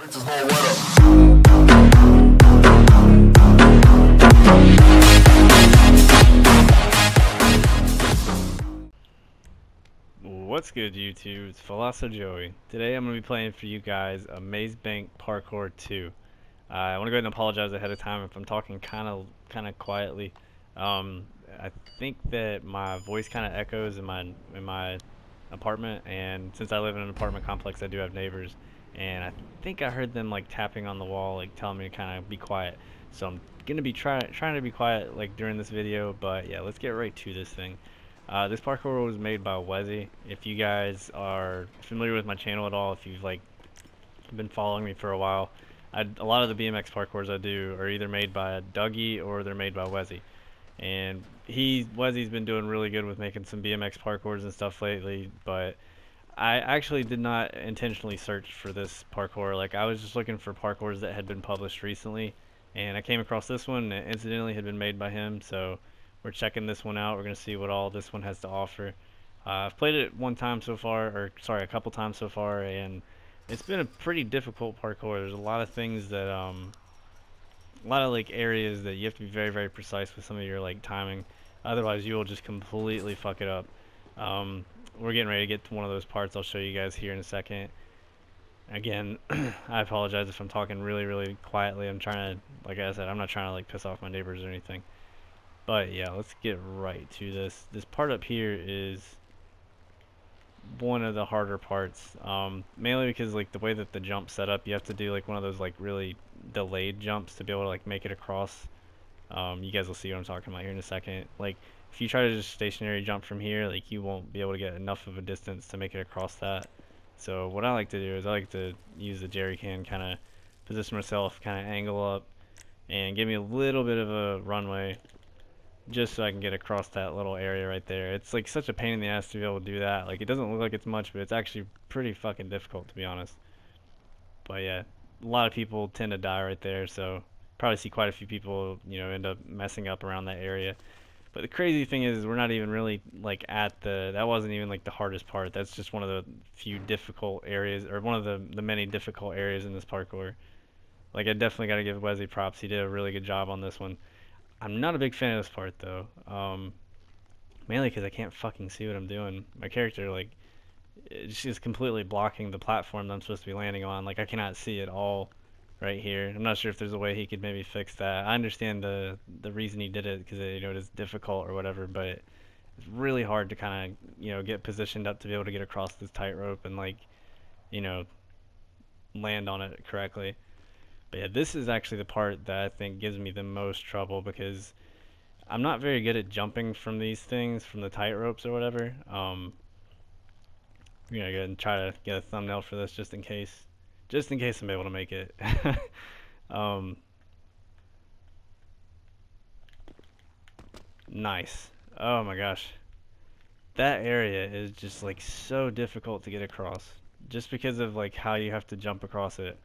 What's good, YouTube? It's Philosopher Joey. Today I'm going to be playing for you guys a Maze Bank Parkour 2. I want to go ahead and apologize ahead of time if I'm talking kind of quietly. I think that my voice kind of echoes in my apartment, and since I live in an apartment complex, I do have neighbors, and I think I heard them like tapping on the wall, like telling me to kind of be quiet. So I'm gonna be trying to be quiet like during this video, but yeah, let's get right to this thing. This parkour was made by Wezzy. If you guys are familiar with my channel at all, if you've like been following me for a while, a lot of the BMX parkours I do are either made by Dougie or they're made by Wezzy. And Wezzy's been doing really good with making some BMX parkours and stuff lately, but I actually did not intentionally search for this parkour. Like, I was just looking for parkours that had been published recently, and I came across this one that incidentally had been made by him, so we're checking this one out. We're going to see what all this one has to offer. I've played it one time so far, or sorry, a couple times so far, and it's been a pretty difficult parkour. There's a lot of things that, a lot of like areas that you have to be very, very precise with some of your like timing. Otherwise, you will just completely fuck it up. We're getting ready to get to one of those parts. I'll show you guys here in a second. Again, I apologize if I'm talking really, really quietly. I'm trying to, like I said, I'm not trying to like piss off my neighbors or anything. But yeah, let's get right to this. This part up here is one of the harder parts, mainly because like the way that the jump's set up, you have to do like one of those like really delayed jumps to be able to like make it across. You guys will see what I'm talking about here in a second. Like, if you try to just stationary jump from here, like you won't be able to get enough of a distance to make it across that. So what I like to do is I like to use the jerry can, kind of position myself, kind of angle up, and give me a little bit of a runway, just so I can get across that little area right there. It's like such a pain in the ass to be able to do that. Like, it doesn't look like it's much, but it's actually pretty fucking difficult, to be honest. But yeah, a lot of people tend to die right there, so probably see quite a few people, you know, end up messing up around that area. But the crazy thing is we're not even really like at that wasn't even like the hardest part. That's just one of the few difficult areas, or one of the many difficult areas in this parkour. Like, I definitely got to give Wezzy props. He did a really good job on this one. I'm not a big fan of this part though, mainly because I can't fucking see what I'm doing. My character, like, it's just completely blocking the platform that I'm supposed to be landing on. Like, I cannot see it all right here. I'm not sure if there's a way he could maybe fix that. I understand the reason he did it, because you know, it is difficult or whatever, but it's really hard to kind of, you know, get positioned up to be able to get across this tightrope and, like, you know, land on it correctly. But yeah, this is actually the part that I think gives me the most trouble, because I'm not very good at jumping from these things, from the tight ropes or whatever. I'm gonna go ahead and try to get a thumbnail for this just in case I'm able to make it. Nice. Oh my gosh. That area is just like so difficult to get across, just because of like how you have to jump across it.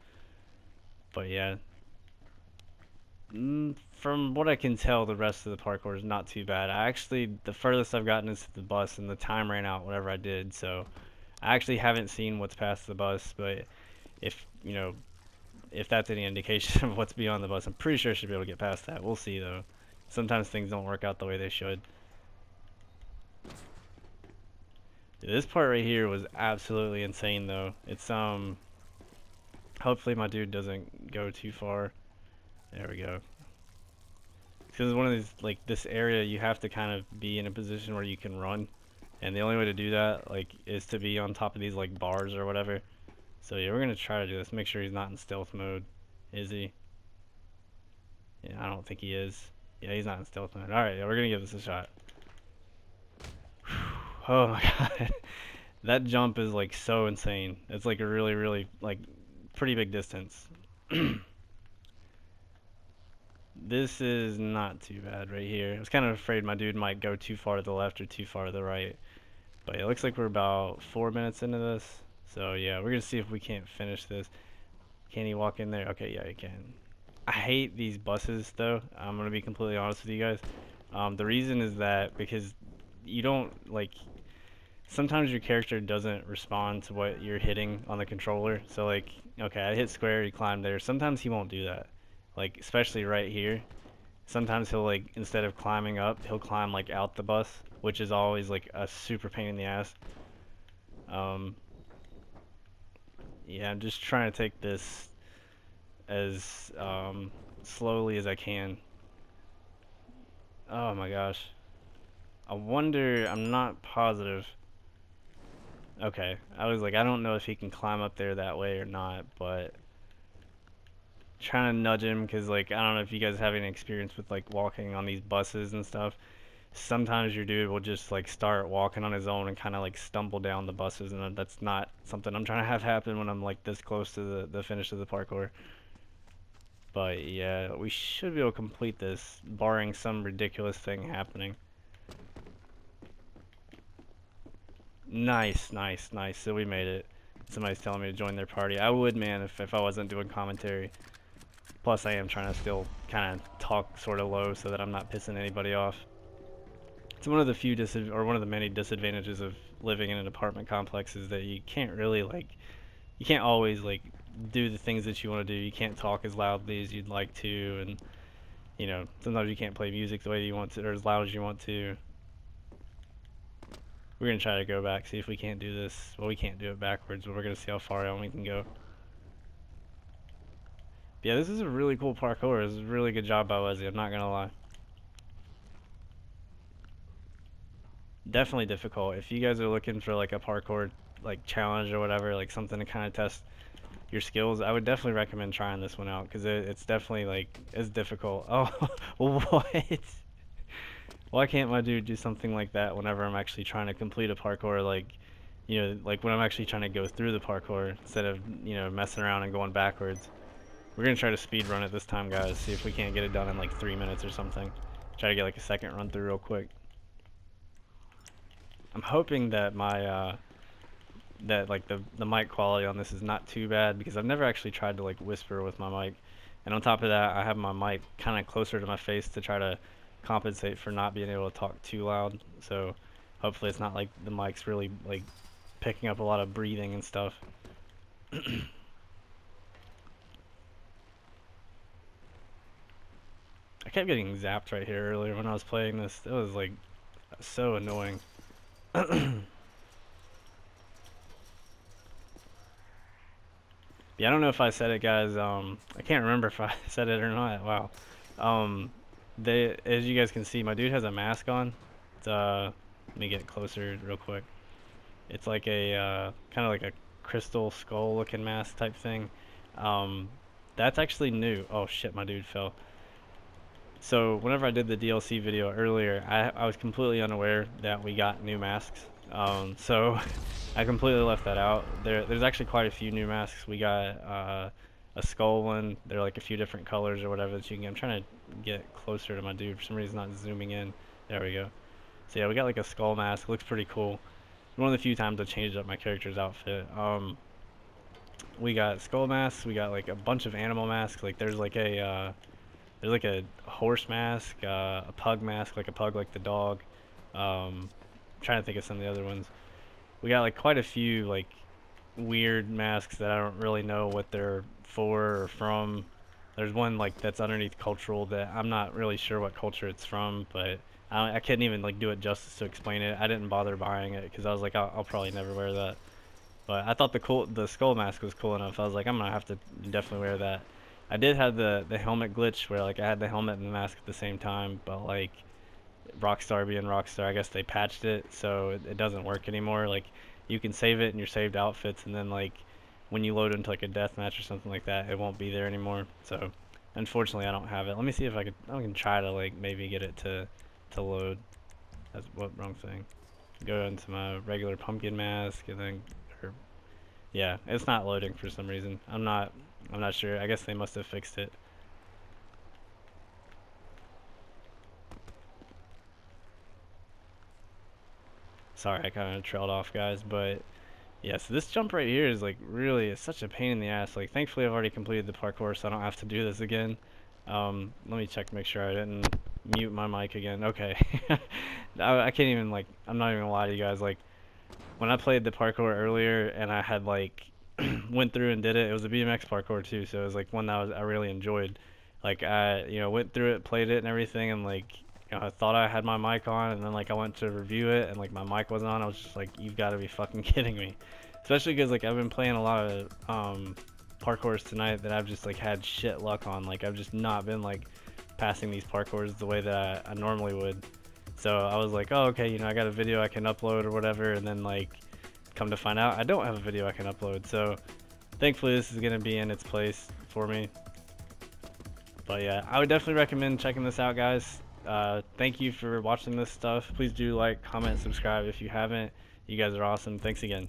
But yeah, from what I can tell, the rest of the parkour is not too bad. The furthest I've gotten is to the bus, and the time ran out whenever I did, so I actually haven't seen what's past the bus. But if, you know, if that's any indication of what's beyond the bus, I'm pretty sure I should be able to get past that. We'll see though. Sometimes things don't work out the way they should. This part right here was absolutely insane though. It's hopefully my dude doesn't go too far. There we go. Because one of these, like, this area, you have to kind of be in a position where you can run, and the only way to do that, like, is to be on top of these like bars or whatever. So yeah, we're gonna try to do this. Make sure he's not in stealth mode. Is he? Yeah, I don't think he is. Yeah, he's not in stealth mode. Alright, yeah, we're gonna give this a shot. Oh my god. That jump is like so insane. It's like a really, really, like, pretty big distance. This is not too bad right here. I was kind of afraid my dude might go too far to the left or too far to the right. But it looks like we're about 4 minutes into this. So yeah, we're gonna see if we can't finish this. Can he walk in there? Okay, yeah, he can. I hate these buses though. I'm gonna be completely honest with you guys. The reason is that because you don't, like, sometimes your character doesn't respond to what you're hitting on the controller. So like, okay, I hit square, he climbed there. Sometimes he won't do that. Like, especially right here. Sometimes he'll like, instead of climbing up, he'll climb like out the bus, which is always like a super pain in the ass. Um, yeah, I'm just trying to take this as slowly as I can. Oh my gosh. I wonder, I'm not positive. Okay, I was like, I don't know if he can climb up there that way or not, but trying to nudge him because like I don't know if you guys have any experience with like walking on these buses and stuff. Sometimes your dude will just like start walking on his own and kind of like stumble down the buses, and that's not something I'm trying to have happen when I'm like this close to the finish of the parkour. But yeah, we should be able to complete this, barring some ridiculous thing happening. Nice, nice, nice. So we made it. Somebody's telling me to join their party. I would, man, if I wasn't doing commentary. Plus, I am trying to still kind of talk sort of low so that I'm not pissing anybody off. It's one of the few one of the many disadvantages of living in an apartment complex is that you can't really like, you can't always like do the things that you want to do. You can't talk as loudly as you'd like to, and you know, sometimes you can't play music the way you want to or as loud as you want to. We're gonna try to go back, see if we can't do this. Well, we can't do it backwards, but we're gonna see how far down we can go. But yeah, this is a really cool parkour. This is a really good job by Leslie, I'm not gonna lie. Definitely difficult. If you guys are looking for like a parkour like challenge or whatever, like something to kind of test your skills, I would definitely recommend trying this one out because it's definitely like it's difficult. Oh, what? Why can't my dude do something like that whenever I'm actually trying to complete a parkour, like, you know, like when I'm actually trying to go through the parkour instead of, you know, messing around and going backwards. We're gonna try to speed run it this time, guys, see if we can't get it done in like 3 minutes or something. Try to get like a second run through real quick. I'm hoping that my that like the mic quality on this is not too bad because I've never actually tried to like whisper with my mic. And on top of that, I have my mic kind of closer to my face to try to compensate for not being able to talk too loud. So hopefully it's not like the mic's really like picking up a lot of breathing and stuff. I kept getting zapped right here earlier when I was playing this. It was like so annoying. Yeah, I don't know if I said it, guys. I can't remember if I said it or not. Wow. Um, as you guys can see, my dude has a mask on. It's, let me get closer real quick. It's like a kind of like a crystal skull looking mask type thing. Um, that's actually new. Oh shit, my dude fell. So whenever I did the DLC video earlier, I was completely unaware that we got new masks. So I completely left that out. There's actually quite a few new masks. We got a skull one. They're like a few different colors or whatever that you can get. I'm trying to get closer to my dude. For some reason, not zooming in. There we go. So yeah, we got like a skull mask. It looks pretty cool. One of the few times I changed up my character's outfit. We got skull masks. We got like a bunch of animal masks. Like there's like a horse mask, a pug mask, like a pug like the dog. I'm trying to think of some of the other ones. We got like quite a few like weird masks that I don't really know what they're for or from. There's one like that's underneath cultural that I'm not really sure what culture it's from, but I couldn't even like do it justice to explain it. I didn't bother buying it because I was like, I'll probably never wear that. But I thought the skull mask was cool enough. I was like, I'm gonna have to definitely wear that. I did have the helmet glitch where like I had the helmet and the mask at the same time, but like Rockstar being Rockstar, I guess they patched it so it doesn't work anymore. Like you can save it in your saved outfits, and then like when you load into like a deathmatch or something like that, it won't be there anymore. So unfortunately, I don't have it. Let me see if I can try to like maybe get it to load. That's what wrong thing. Go into my regular pumpkin mask and then, yeah, it's not loading for some reason. I'm not sure. I guess they must have fixed it. Sorry, I kind of trailed off, guys, but yeah, so this jump right here is like really, it's such a pain in the ass. Like, thankfully I've already completed the parkour, so I don't have to do this again. Let me check to make sure I didn't mute my mic again. Okay. I can't even, like, I'm not even gonna lie to you guys, like, when I played the parkour earlier and I had like went through and did it, it was a BMX parkour too, so it was like one that I really enjoyed. Like I, went through it, played it and everything, and like, I thought I had my mic on, and then like I went to review it, and like my mic wasn't on. I was just like, you've got to be fucking kidding me. Especially because like I've been playing a lot of parkours tonight that I've just like had shit luck on. Like I've just not been like passing these parkours the way that I normally would. So I was like, oh, okay, I got a video I can upload or whatever, and then like come to find out I don't have a video I can upload. So thankfully this is gonna be in its place for me. But yeah, I would definitely recommend checking this out, guys. Thank you for watching this stuff. Please do like, comment, subscribe if you haven't. You guys are awesome. Thanks again.